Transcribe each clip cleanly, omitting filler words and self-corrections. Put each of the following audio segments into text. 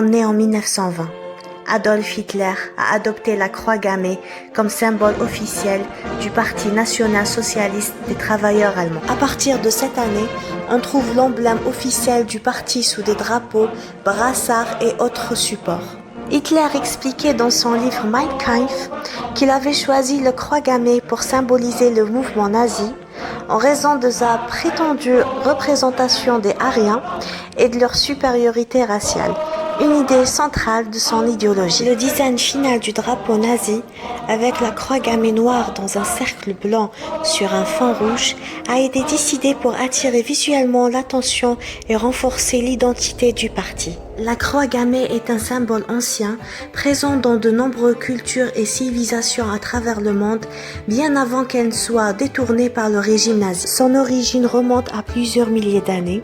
Né en 1920. Adolf Hitler a adopté la croix gammée comme symbole officiel du Parti national-socialiste des travailleurs allemands. À partir de cette année, on trouve l'emblème officiel du parti sous des drapeaux, brassards et autres supports. Hitler expliquait dans son livre Mein Kampf qu'il avait choisi le croix gammée pour symboliser le mouvement nazi en raison de sa prétendue représentation des Aryens et de leur supériorité raciale, une idée centrale de son idéologie. Le design final du drapeau nazi, avec la croix gammée noire dans un cercle blanc sur un fond rouge, a été décidé pour attirer visuellement l'attention et renforcer l'identité du parti. La croix gammée est un symbole ancien, présent dans de nombreuses cultures et civilisations à travers le monde, bien avant qu'elle ne soit détournée par le régime nazi. Son origine remonte à plusieurs milliers d'années.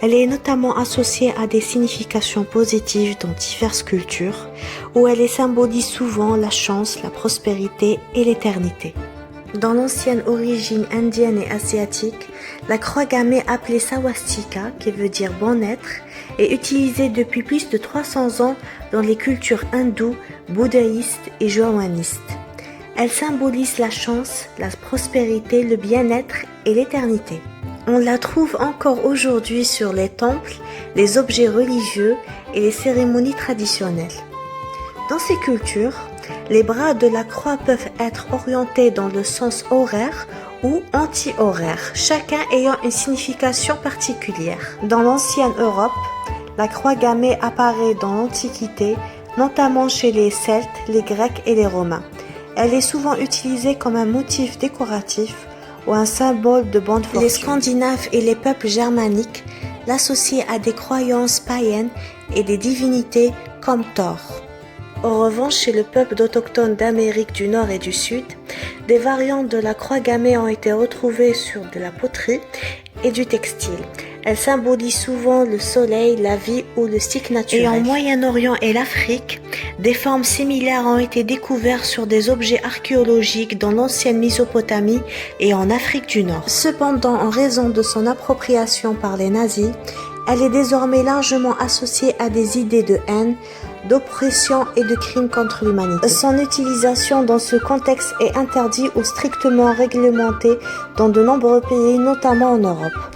Elle est notamment associée à des significations positives dans diverses cultures, où elle symbolise souvent la chance, la prospérité et l'éternité. Dans l'ancienne origine indienne et asiatique, la croix gammée appelée Swastika, qui veut dire bon être, est utilisée depuis plus de 300 ans dans les cultures hindoues, bouddhistes et jaïnistes. Elle symbolise la chance, la prospérité, le bien-être et l'éternité. On la trouve encore aujourd'hui sur les temples, les objets religieux et les cérémonies traditionnelles. Dans ces cultures, les bras de la croix peuvent être orientés dans le sens horaire ou anti-horaire, chacun ayant une signification particulière. Dans l'ancienne Europe, la croix gammée apparaît dans l'Antiquité, notamment chez les Celtes, les Grecs et les Romains. Elle est souvent utilisée comme un motif décoratif ou un symbole de bonne fortune. Les Scandinaves et les peuples germaniques l'associent à des croyances païennes et des divinités comme Thor. En revanche, chez le peuple autochtone d'Amérique du Nord et du Sud, des variantes de la croix gammée ont été retrouvées sur de la poterie et du textile. Elle symbolise souvent le soleil, la vie ou le cycle naturel. Et en Moyen-Orient et l'Afrique, des formes similaires ont été découvertes sur des objets archéologiques dans l'ancienne Mésopotamie et en Afrique du Nord. Cependant, en raison de son appropriation par les nazis, elle est désormais largement associée à des idées de haine, d'oppression et de crimes contre l'humanité. Son utilisation dans ce contexte est interdite ou strictement réglementée dans de nombreux pays, notamment en Europe.